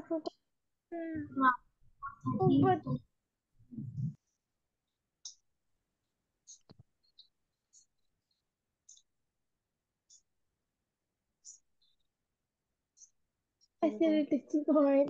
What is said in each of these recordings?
Oh, but I said it is fine.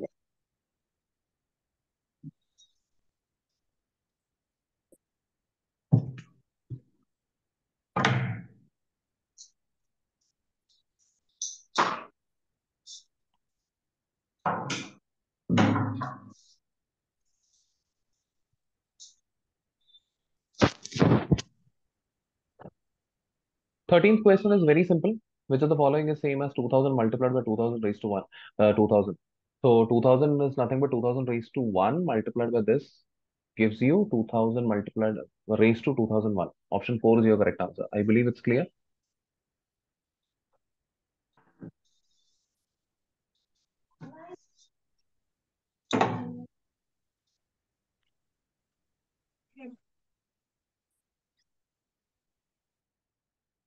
13th question is very simple. Which of the following is same as 2000 multiplied by 2000 raised to 1? 2000. So 2000 is nothing but 2000 raised to 1 multiplied by this gives you 2000 multiplied raised to 2001. Option 4 is your correct answer. I believe it's clear.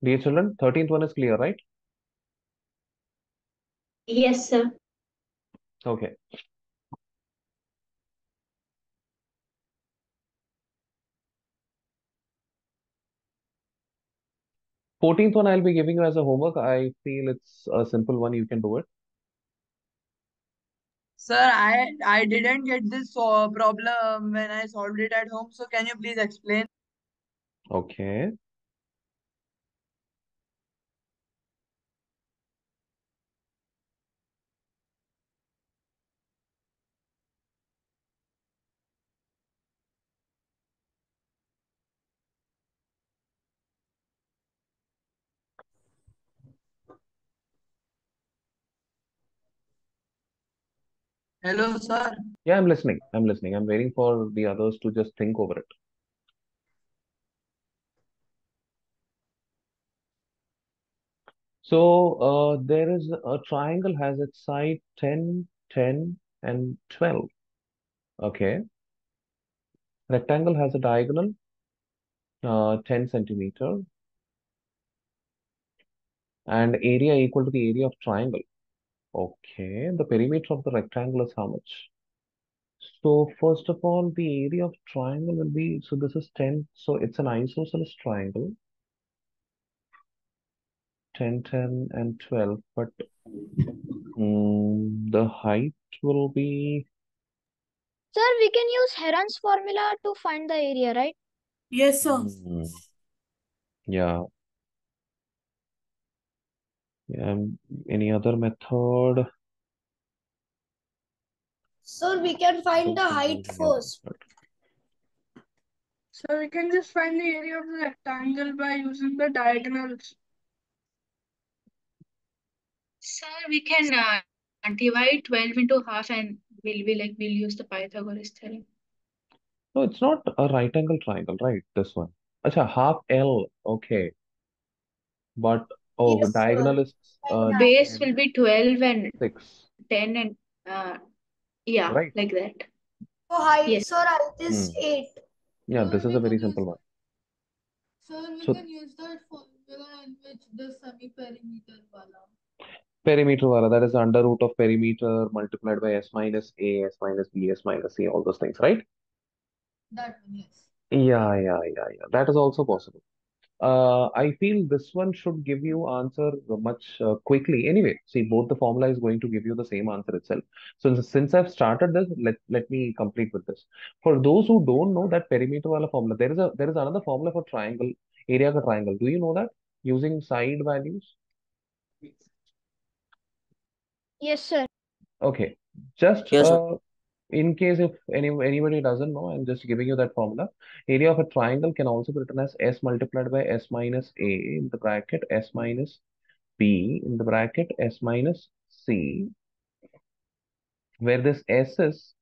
Dear children, 13th one is clear, right? Yes, sir. Okay. 14th one I'll be giving you as a homework. I feel it's a simple one. You can do it. Sir, I didn't get this problem when I solved it at home. So can you please explain? Okay. Hello, sir. Yeah, I'm listening. I'm listening. I'm waiting for the others to just think over it. So there is a triangle has its side 10, 10, and 12. Okay. Rectangle has a diagonal 10 centimeter and area equal to the area of triangle. Okay. The perimeter of the rectangle is how much? So first of all, the area of triangle will be, so this is 10. So it's an isosceles triangle, 10, 10, and 12. But the height will be, Sir, we can use Heron's formula to find the area, right? Yes, sir. Yeah. Any other method? Sir, we can find Don't the think height there's any other first. method. So we can just find the area of the rectangle by using the diagonals. Sir, we can divide 12 into half and we'll use the Pythagoras theorem. No, it's not a right angle triangle, right? This one. Acha, half L. Okay. But, oh, Yes, sir. diagonal is Base 10, will be 12 and 6, 10 and yeah, right? like that. So height, Yes. sir, height is Hmm. 8. Yeah, this is a very simple one. Sir, we So can use that formula in which the semi-perimeter wala. perimeter wala, that is under root of perimeter multiplied by s minus a, s minus b, s minus c, all those things, right? That one, yes. Yeah. That is also possible. I feel this one should give you answer much quickly. Anyway, see, both the formula is going to give you the same answer itself. So since I've started this, let me complete with this. For those who don't know that perimeter wala formula, there is another formula for triangle, area ka triangle. Do you know that? Using side values? Yes, sir. Okay. Just Yes, sir. in case if anybody doesn't know, I'm just giving you that formula. Area of a triangle can also be written as S multiplied by S minus A in the bracket S minus B in the bracket S minus C, where this S is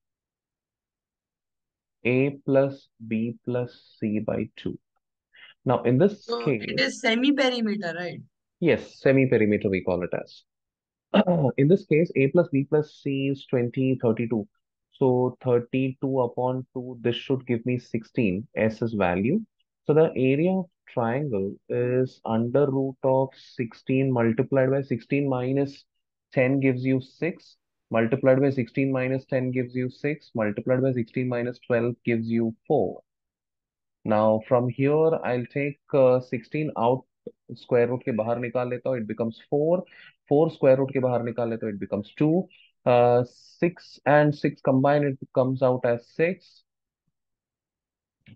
A plus B plus C by 2. Now, in this So it case, is semi-perimeter, right? yes, semi-perimeter we call it as. In this case, A plus B plus C is 20, 32. So 32 upon 2, this should give me 16, S is value. So the area of triangle is under root of 16 multiplied by 16 minus 10 gives you 6. Multiplied by 16 minus 10 gives you 6. Multiplied by 16 minus 12 gives you 4. Now from here I'll take 16 out, square root के बाहर निकाल लेता हूँ, it becomes 4. 4 square root के बाहर निकाल लेता हूँ, it becomes 2. 6 and 6 combined, it comes out as 6.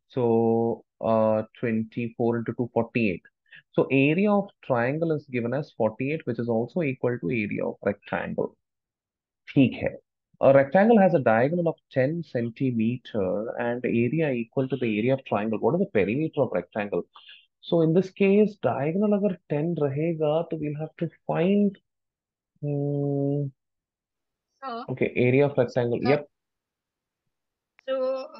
So 24 into 2, 48. So area of triangle is given as 48, which is also equal to area of rectangle. ठीक है. A rectangle has a diagonal of 10 centimeter and area equal to the area of triangle. What is the perimeter of rectangle? So in this case, diagonal अगर 10 रहेगा, तो we'll have to find So, okay, area of rectangle. uh, Yep,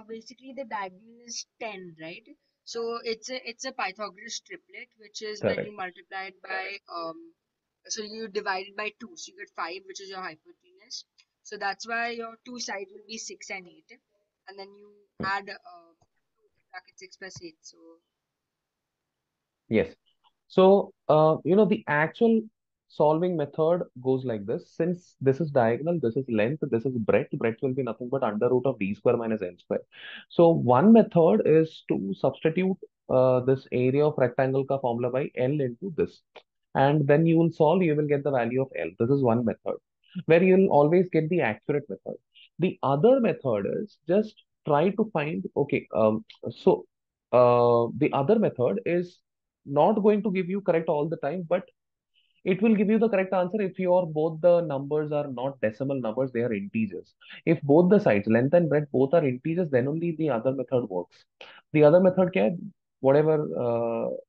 basically the diagonal is 10, right? So it's a Pythagoras triplet, which is when correct. you multiply it by so you divide it by 2, so you get 5, which is your hypotenuse. So that's why your two sides will be 6 and 8, and then you add bracket 6 plus 8. So Yes. So, the actual solving method goes like this. Since this is diagonal, this is length, this is breadth. Breadth will be nothing but under root of d square minus n square. So, one method is to substitute this area of rectangle ka formula by L into this. And then you will solve, you will get the value of L. This is one method where you will always get the accurate method. The other method is just try to find, okay, the other method is not going to give you correct all the time, but it will give you the correct answer if your both the numbers are not decimal numbers, they are integers. If both the sides, length and breadth, both are integers, then only the other method works. The other method kya hai? Whatever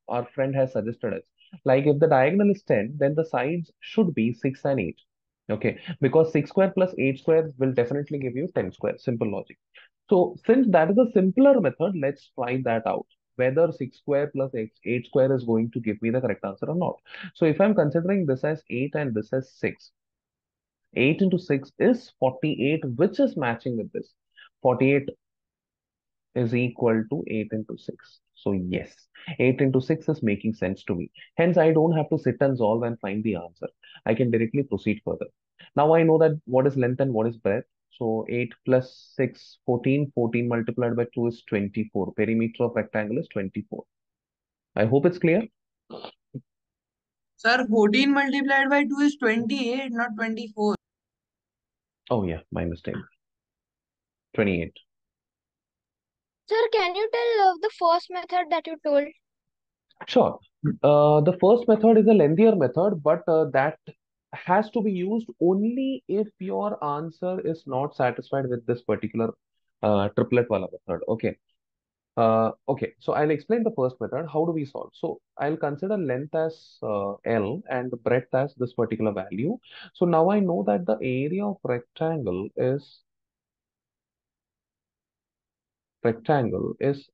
our friend has suggested us. Like if the diagonal is 10, then the sides should be 6 and 8. Okay, because 6 square plus 8 square will definitely give you 10 square. Simple logic. So since that is a simpler method, let's try that out. Whether 6 square plus 8 square is going to give me the correct answer or not. So if I'm considering this as 8 and this as 6, 8 into 6 is 48, which is matching with this. 48 is equal to 8 into 6. So yes, 8 into 6 is making sense to me. Hence, I don't have to sit and solve and find the answer. I can directly proceed further. Now I know that what is length and what is breadth. So 8 plus 6, 14. 14 multiplied by 2 is 24. Perimeter of rectangle is 24. I hope it's clear. Sir, 14 multiplied by 2 is 28, not 24. Oh yeah, my mistake. 28. Sir, can you tell the first method that you told? Sure. The first method is a lengthier method, but that has to be used only if your answer is not satisfied with this particular triplet wala method. Okay. Okay. So I'll explain the first method. How do we solve? So I'll consider length as L and breadth as this particular value. So now I know that the area of rectangle is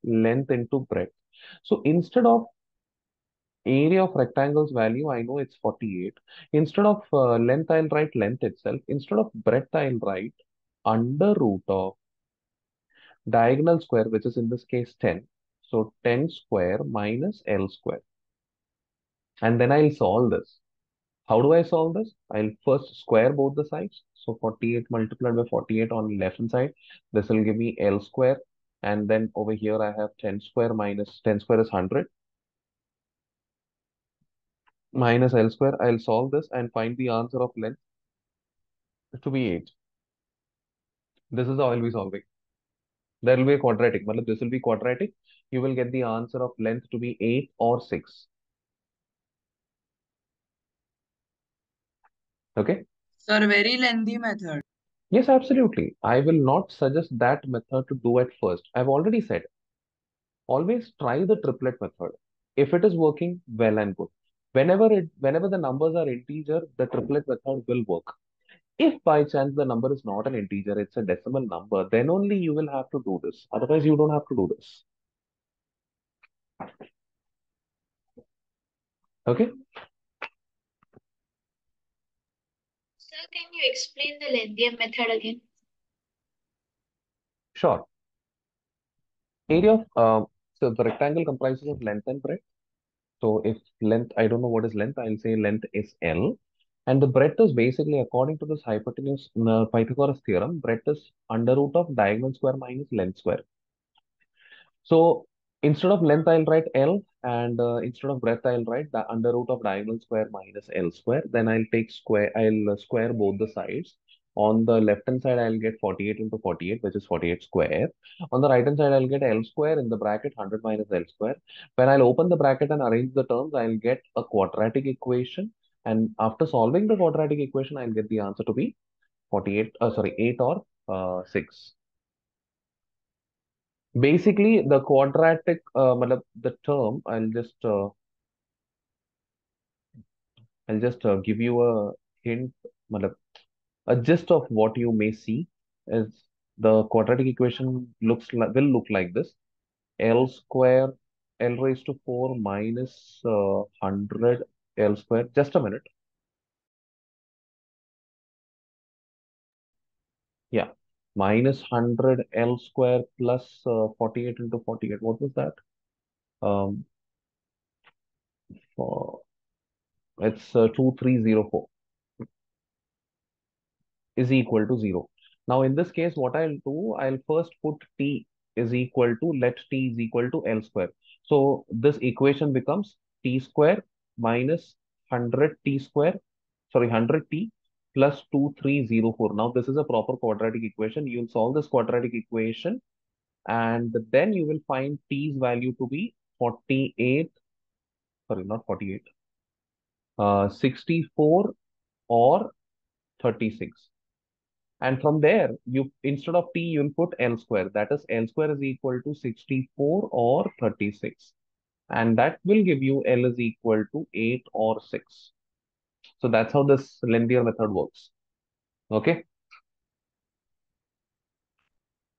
length into breadth. So instead of area of rectangle's value, I know it's 48. Instead of length, I'll write length itself. Instead of breadth, I'll write under root of diagonal square, which is in this case 10. So 10 square minus L square. And then I'll solve this. How do I solve this? I'll first square both the sides. So 48 multiplied by 48 on left hand side. This will give me L square. And then over here, I have 10 square minus 10 square is 100 minus L square. I'll solve this and find the answer of length to be 8. This is how I'll be solving. There will be a quadratic. Matlab, this will be quadratic. You will get the answer of length to be 8 or 6. Okay? Sir, very lengthy method. Yes, absolutely. I will not suggest that method to do at first. I've already said, always try the triplet method. If it is working, well and good. Whenever the numbers are integer, the triplet method will work. If by chance the number is not an integer, it's a decimal number, then only you will have to do this. Otherwise, you don't have to do this. Okay? Sir, can you explain the lengthier method again? Sure. Area of so the rectangle comprises of length and breadth. So if length, I don't know what is length, I'll say length is L. And the breadth is basically, according to this hypotenuse Pythagoras theorem, breadth is under root of diagonal square minus length square. So instead of length, I'll write L, and instead of breadth, I'll write the under root of diagonal square minus L square. Then I'll take square, I'll square both the sides. On the left hand side, I'll get 48 into 48, which is 48 square. On the right hand side, I'll get L square in the bracket 100 minus L square. When I'll open the bracket and arrange the terms, I'll get a quadratic equation. And after solving the quadratic equation, I'll get the answer to be 48, sorry, 8 or 6. Basically, the quadratic, the term, I'll just give you a hint, matlab, a gist of what you may see is the quadratic equation will look like this: L square, L raised to 4 minus 100 L square. Just a minute. Yeah. Minus 100 L square plus 48 into 48. What was that? Um, for, it's 2304. Is equal to 0. Now, in this case, what I'll do, I'll first put t is equal to, let t is equal to L square. So this equation becomes t square minus 100 t square, sorry, 100t plus 2304. Now, this is a proper quadratic equation. You'll solve this quadratic equation, and then you will find t's value to be 48, sorry, not 48, 64 or 36. And from there, you, instead of t, you'll put L square. That is, L square is equal to 64 or 36. And that will give you L is equal to 8 or 6. So that's how this linear method works. Okay?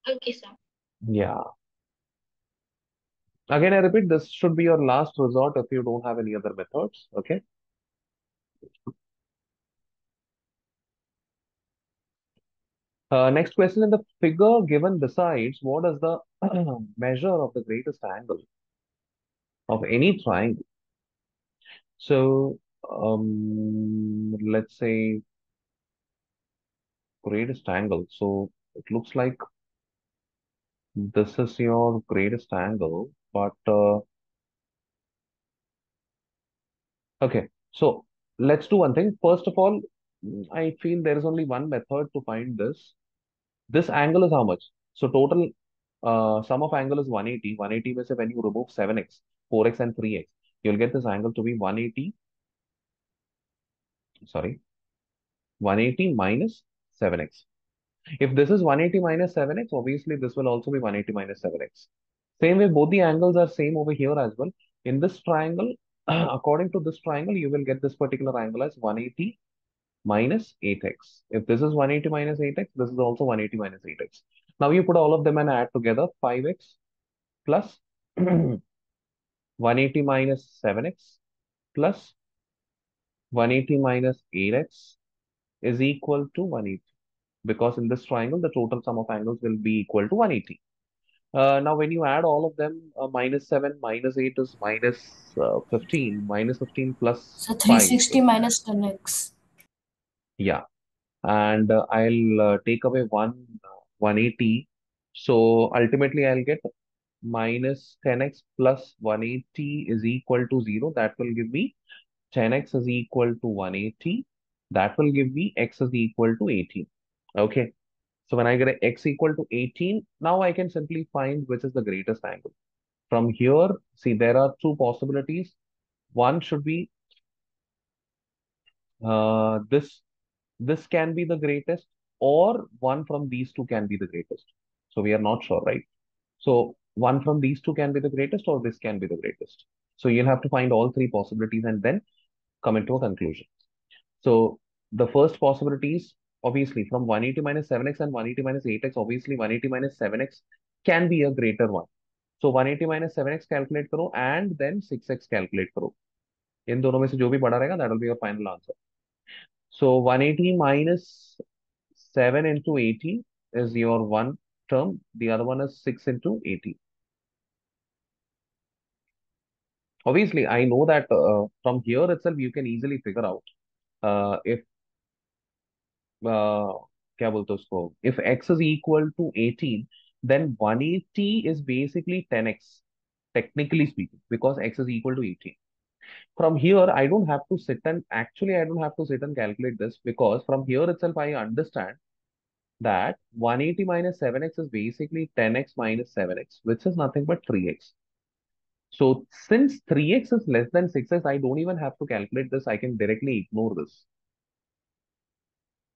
Okay, sir. Yeah. Again, I repeat, this should be your last resort if you don't have any other methods. Okay? Next question: in the figure given besides, what is the measure of the greatest angle of any triangle? So, let's say greatest angle. So it looks like this is your greatest angle, but okay. So let's do one thing. First of all, I feel there is only one method to find this. This angle is how much? So total sum of angle is 180. 180 means when you remove 7x, 4x and 3x, you'll get this angle to be 180, sorry, 180 minus 7x. If this is 180 minus 7x, obviously this will also be 180 minus 7x. Same way, both the angles are same over here as well. In this triangle, according to this triangle, you will get this particular angle as 180 minus 8x. If this is 180 minus 8x, this is also 180 minus 8x. Now you put all of them and add together, 5x plus 180 minus 7x plus 180 minus 8x is equal to 180. Because in this triangle, the total sum of angles will be equal to 180. Now, when you add all of them, minus 7 minus 8 is minus 15. Minus 15 plus So 5 360 is, minus 10x. yeah. And I'll take away 180. So ultimately, I'll get minus 10x plus 180 is equal to 0. That will give me 10x is equal to 180. That will give me x is equal to 18. Okay. So when I get a x equal to 18, now I can simply find which is the greatest angle. From here, see, there are two possibilities. One should be this. This can be the greatest, or one from these two can be the greatest. So we are not sure, right? So one from these two can be the greatest, or this can be the greatest. So you'll have to find all three possibilities and then come into a conclusion. So the first possibility is obviously from 180 minus 7x and 180 minus 8x, obviously 180 minus 7x can be a greater one. So 180 minus 7x calculate करो and then 6x calculate करो. इन दोनों में से जो भी बड़ा रहेगा, that will be your final answer. So 180 minus 7 into 80 is your one term. The other one is 6 into 80. Obviously, I know that from here itself you can easily figure out. if uh, क्या बोलते हैं उसको, if x is equal to 18, then 180 is basically 10x, technically speaking, because x is equal to 18. From here, I don't have to sit and actually I don't have to sit and calculate this, because from here itself I understand that 180 minus 7x is basically 10x minus 7x, which is nothing but 3x. So since 3x is less than 6x, I don't even have to calculate this. I can directly ignore this.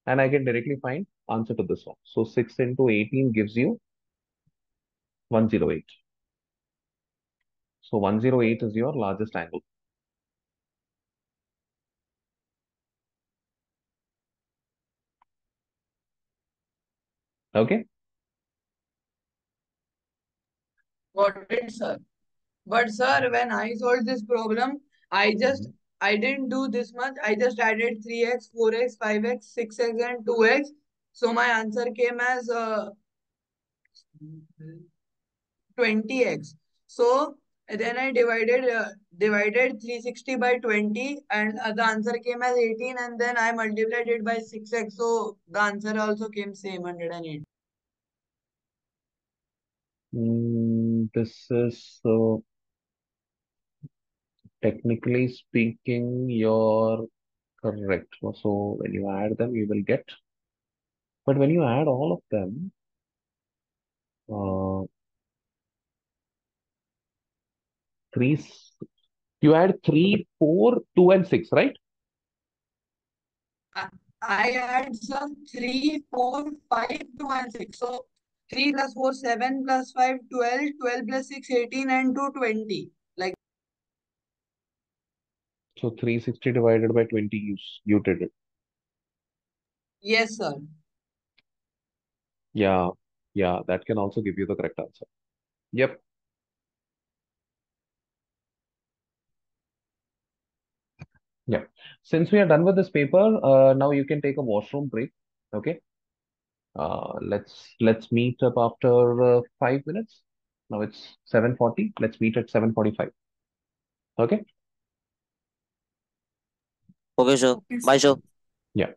And I can directly find answer to this one. So 6 into 18 gives you 108. So 108 is your largest angle. Okay. Got it, sir. But sir, when I solved this problem, Mhm. I didn't do this much. I just added 3x, 4x, 5x, 6x, and 2x. So my answer came as 20x. So then I divided 360 by 20, and the answer came as 18. And then I multiplied it by 6x. So the answer also came same 108. This is technically speaking, you're correct. So when you add them, you will get. But when you add all of them, uh, three, you add 3, 4, 2, and 6, right? I had some 3, 4, 5, 2, and 6. So 3 plus 4, 7 plus 5, 12, 12 plus 6, 18, and 2, 20. Like, So 360 divided by 20, you did it. yes, sir. Yeah, yeah, that can also give you the correct answer. Yep. Yeah. Since we are done with this paper, now you can take a washroom break. Okay. Let's meet up after 5 minutes. Now it's 7:40. Let's meet at 7:45. Okay. Okay, sir. Bye, sir. Yeah.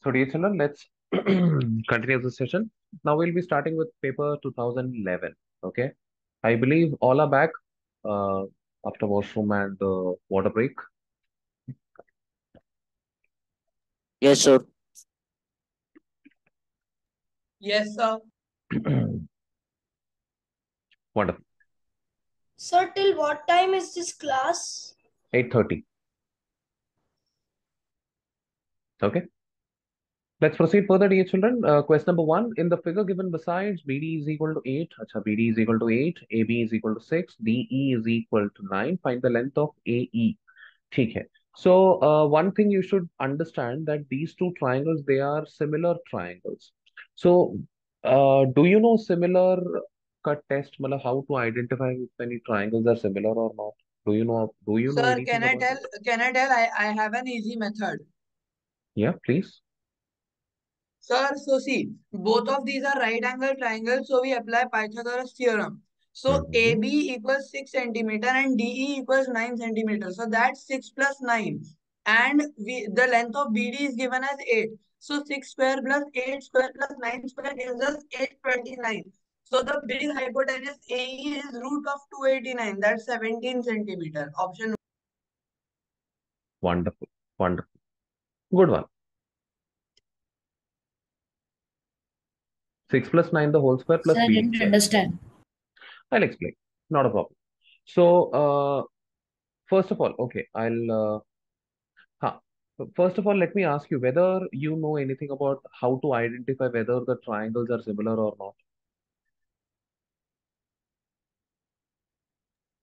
So, dear children, let's continue the session. Now we'll be starting with paper 2011. Okay. I believe all are back uh, after washroom and water break. Yes, sir. Yes, sir. Wonderful. Sir, till what time is this class? 8:30. Okay. Let's proceed further, dear children. Question number one. In the figure given besides, BD is equal to 8. Acha, BD is equal to 8. AB is equal to 6. DE is equal to 9. Find the length of AE. ठीक है. So one thing you should understand that these two triangles, they are similar triangles. So do you know similar cut test? मतलब how to identify if any triangles are similar or not? Do you know Sir, anything about it? I have an easy method. Yeah, please. Sir, so see, both of these are right angle triangles, so we apply Pythagoras theorem. So Mm-hmm. AB equals 6 centimeter and DE equals 9 centimeter. So that's 6 plus 9. And the length of BD is given as 8. So 6 square plus 8 square plus 9 square gives us 829. So the big hypotenuse AE is root of 289. That's 17 centimeter. Option. Wonderful. Wonderful. Good one. 6 plus 9 the whole square plus Sir, I BD didn't square. understand. I'll explain. Not a problem. So first of all, okay, Huh. First of all, let me ask you whether you know anything about how to identify whether the triangles are similar or not.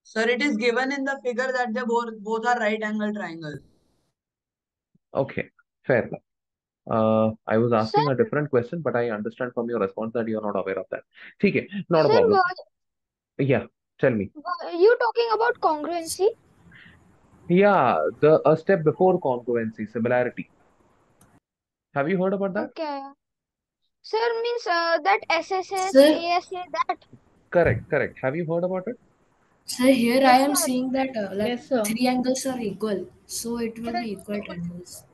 Sir, it is given in the figure that they both are right angle triangles. Okay, fair enough. I was Sir, asking a different question, but I understand from your response that you are not aware of that. Okay, not a sir, problem. Yeah, tell me. you talking about congruency? Yeah, the a step before congruency, similarity. Have you heard about that? Okay. Sir means that SSS, Sir, ASA, that. Correct, correct. Have you heard about it? sir, here I Yes, am sir. seeing that Yes, sir. three angles are equal, so it will be equal triangles.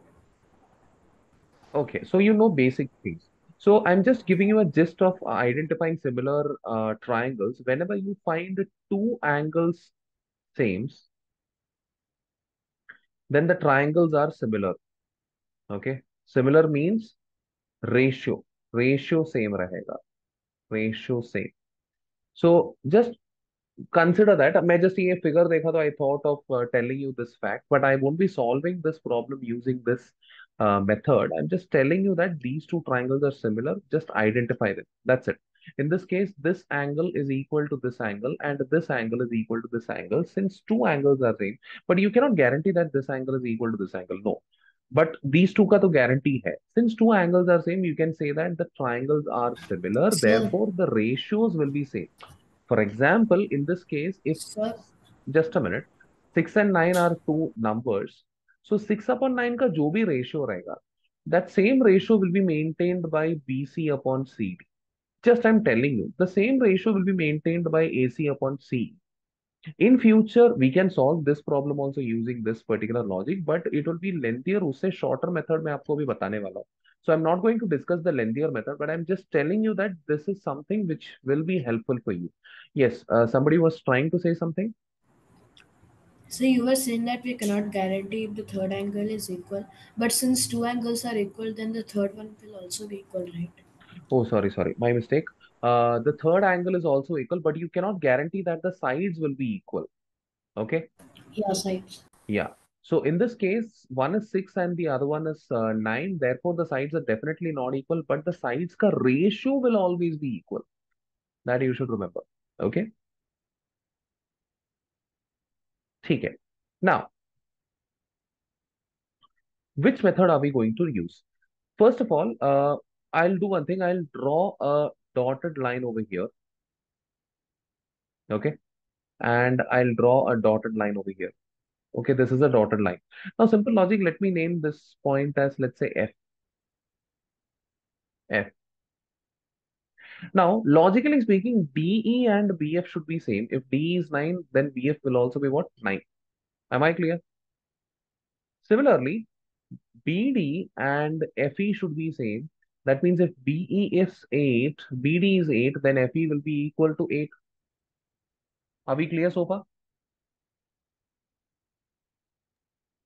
Okay, so you know basic things. So I'm just giving you a gist of identifying similar triangles. Whenever you find two angles same, then the triangles are similar. Okay, similar means ratio. Ratio same रहेगा. Ratio same. So just consider that. मैं just ये figure देखा तो I thought of telling you this fact, but I won't be solving this problem using this method. I'm just telling you that these two triangles are similar. Just identify them. That's it. In this case, this angle is equal to this angle, and this angle is equal to this angle. Since two angles are same, but you cannot guarantee that this angle is equal to this angle. No. But these two का तो guarantee है. Since two angles are same, you can say that the triangles are similar. Sir, Therefore, the ratios will be same. For example, in this case, if sir, just a minute, 6 and 9 are two numbers. So 6 upon 9 का जो भी ratio रहेगा, that same ratio will be maintained by BC upon CD. Just I'm telling you, the same ratio will be maintained by AC upon CE. In future, we can solve this problem also using this particular logic, but it will be lengthier. उससे shorter method मैं आपको अभी बताने वाला हूँ. So I'm not going to discuss the lengthier method, but I'm just telling you that this is something which will be helpful for you. Yes, somebody was trying to say something. so you were saying that we cannot guarantee if the third angle is equal, but since two angles are equal, then the third one will also be equal, right? Oh, sorry, sorry, my mistake. The third angle is also equal, but you cannot guarantee that the sides will be equal. Okay. Yeah, sides. Yeah. So in this case, one is 6 and the other one is 9. Therefore, the sides are definitely not equal, but the sides ka ratio will always be equal. That you should remember. Okay. ठीक है. Now, which method are we going to use? First of all, I'll do one thing. I'll draw a dotted line over here. Okay. And I'll draw a dotted line over here. Okay, this is a dotted line. Now, simple logic, let me name this point as, let's say, F. F. Now, logically speaking, DE and BF should be same. If DE is 9, then BF will also be what? 9. Am I clear? Similarly, BD and FE should be same. That means if BE is 8, BD is 8, then FE will be equal to 8. Are we clear so far?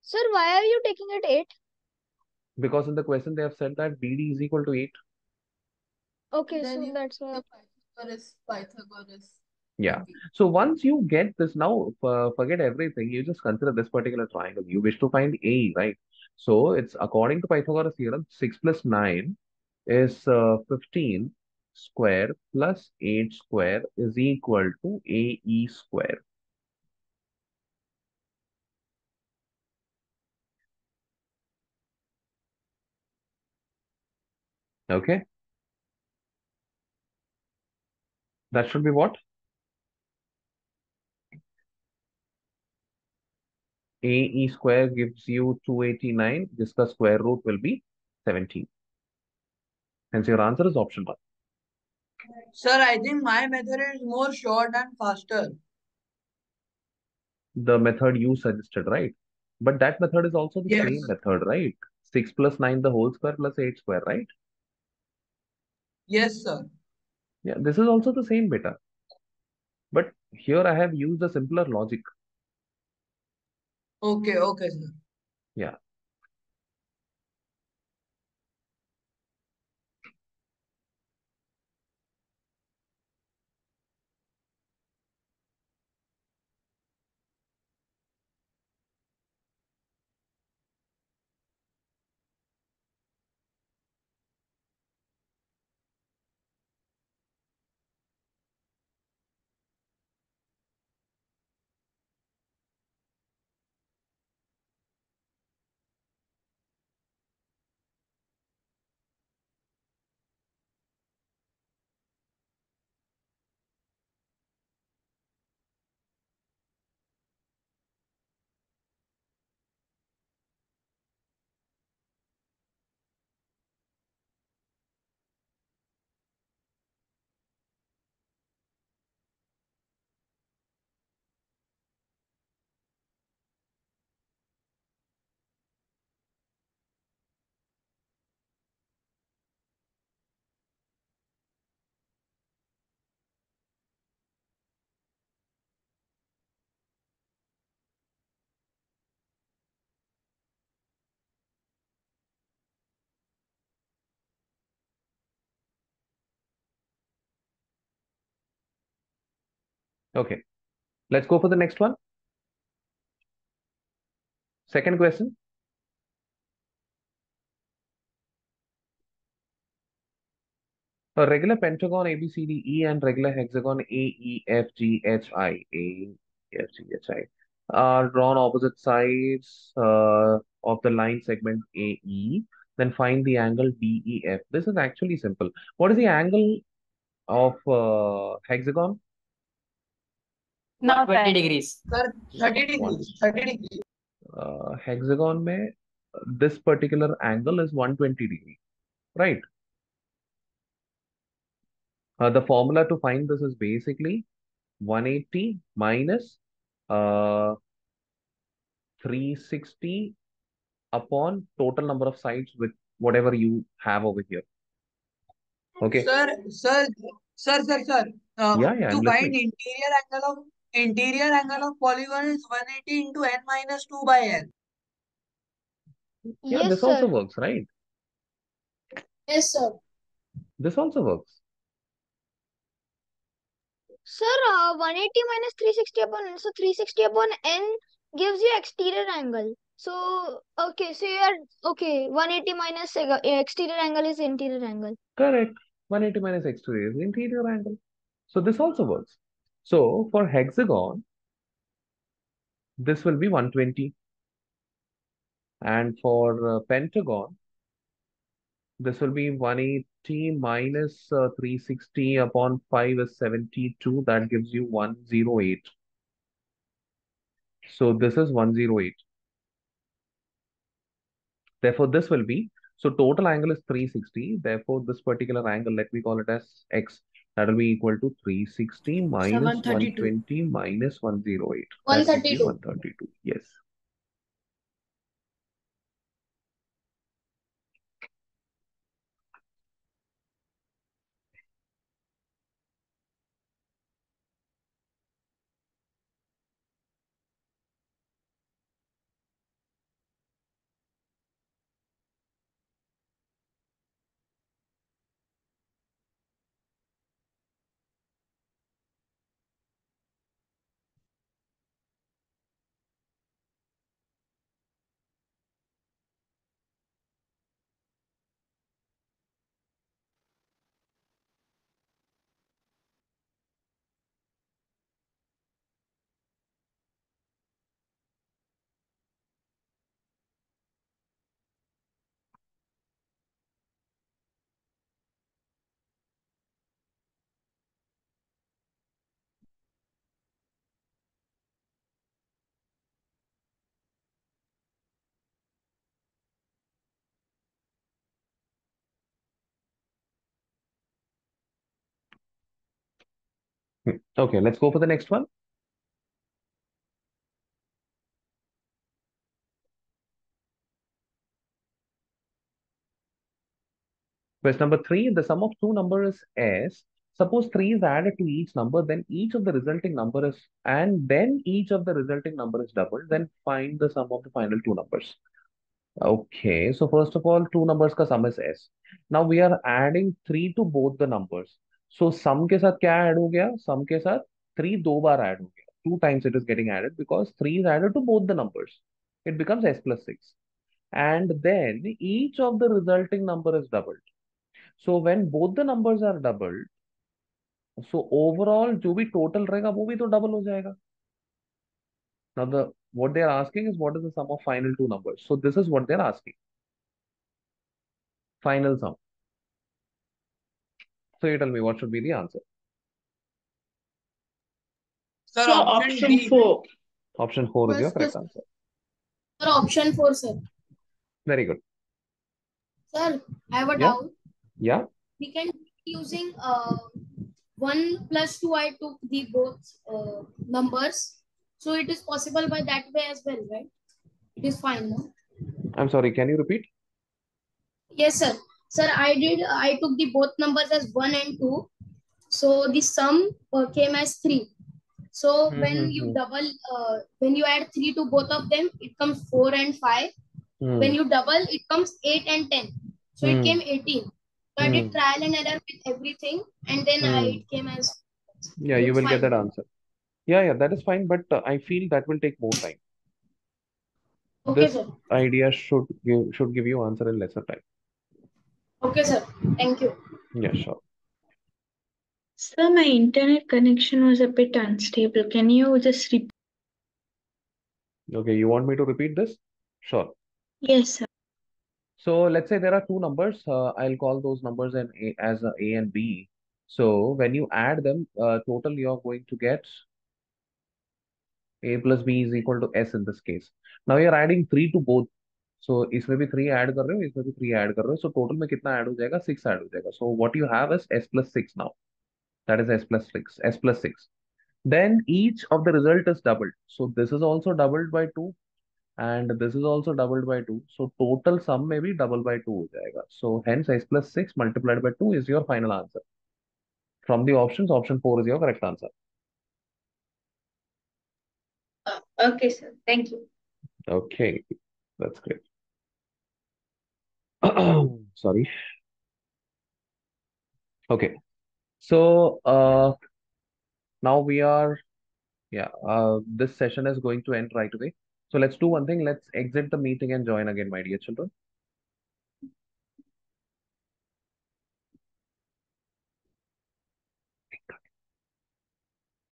Sir, why are you taking it 8? Because in the question they have said that BD is equal to 8. Okay, Then so you that's why. the Pythagoras Yeah. will be. So once you get this, now forget everything. You just consider this particular triangle. You wish to find A, right? So it's according to Pythagoras theorem, 6 plus 9 is 15 square plus 8 square is equal to AE square. Okay. That should be what? AE square gives you 289. This the square root will be 17. Hence your answer is option 1. Sir, I think my method is more short and faster. The method you suggested, right? But that method is also the same Yes. method, right? 6 plus 9 the whole square plus 8 square, right? Yes, sir. Yeah, this is also the same beta. But here I have used a simpler logic. Okay, okay, sir. Yeah. Okay. Let's go for the next one. Second question. A regular pentagon ABCDE and regular hexagon AEFGHI are drawn opposite sides of the line segment AE. Then find the angle DEF. This is actually simple. What is the angle of hexagon? Now 20 degrees. Sir, Yeah, 30 one. degrees. 30 degrees. Hexagon में this particular angle is 120 degree, right? The formula to find this is basically 180 minus uh, 360 upon total number of sides with whatever you have over here. Okay. Sir, sir, sir. Yeah, To I'm find listening. interior angle of polygon is 180 into n minus 2 by n. Yeah, Yes, this also sir. works, right? Yes, sir. This also works. Sir, 180 minus 360 upon n. So 360 upon n gives you exterior angle. So, okay, so you are, okay, 180 minus exterior angle is interior angle. Correct. 180 minus x2 is interior angle. So this also works. So for hexagon, this will be 120. And for pentagon, this will be 180 minus 360 upon 5 is 72. That gives you 108. So this is 108. Therefore, this will be, so total angle is 360. Therefore, this particular angle, let me call it as x. That will be equal to 360 So minus 132. 120 minus 108. That gives you 132. 132. Yes. Okay, let's go for the next one. Question number 3, the sum of two numbers is s. Suppose 3 is added to each number, then each of the resulting number is, and then each of the resulting number is doubled, then find the sum of the final two numbers. Okay, so first of all, two numbers का sum is s. Now we are adding 3 to both the numbers. So sum के साथ क्या add हो गया? Sum के साथ 3 दो बार add हो गया. Two times it is getting added because 3 is added to both the numbers. It becomes s plus 6. And then each of the resulting number is doubled. So when both the numbers are doubled, so overall जो भी total रहेगा वो भी तो double हो जाएगा. Now what they are asking is what is the sum of final two numbers. So this is what they are asking. Final sum. So you tell me what should be the answer. Sir, So option option D. 4. Option 4 is your First correct question. answer. Sir, option 4, sir. Very good. Sir, I have a Yeah. doubt. Yeah. We can using 1 plus 2. I took the both numbers. So it is possible by that way as well, right? It is fine, no? I'm sorry. Can you repeat? Yes, sir. Sir, I took the both numbers as 1 and 2. So the sum came as 3. So when you Mm-hmm. double, when you add 3 to both of them, it comes 4 and 5. When Hmm. you double, it comes 8 and 10. So it came Hmm. 18. So I Hmm. did trial and error with everything, and then Hmm. it came as. Yeah, So you it's will get fine, that no? answer. Yeah, that is fine, but I feel that will take more time. Okay, This sir. idea should give you answer in lesser time. Okay, sir. Thank you. Yeah, sure. Sir, my internet connection was a bit unstable. Can you just repeat? Okay, you want me to repeat this? Sure. Yes, sir. So let's say there are two numbers. I'll call those numbers as A and B. So when you add them, total you're going to get A plus B is equal to S in this case. Now you're adding 3 to both. So इसमें भी 3 add कर रहे हो, इसमें भी 3 add कर रहे हो. So total में कितना ऐड हो जाएगा? 6 ऐड हो जाएगा. So what you have is S plus 6 now. That is S plus 6. S plus 6. Then each of the result is doubled. So this is also doubled by 2 and this is also doubled by 2. So total sum may be double by 2 हो जाएगा. So hence S plus 6 multiplied by 2 is your final answer. From the options, option 4 is your correct answer. Okay, sir. Thank you. Okay, that's great. Sorry. Okay. So now we are, yeah, this session is going to end right away. So let's do one thing. Let's exit the meeting and join again, my dear children.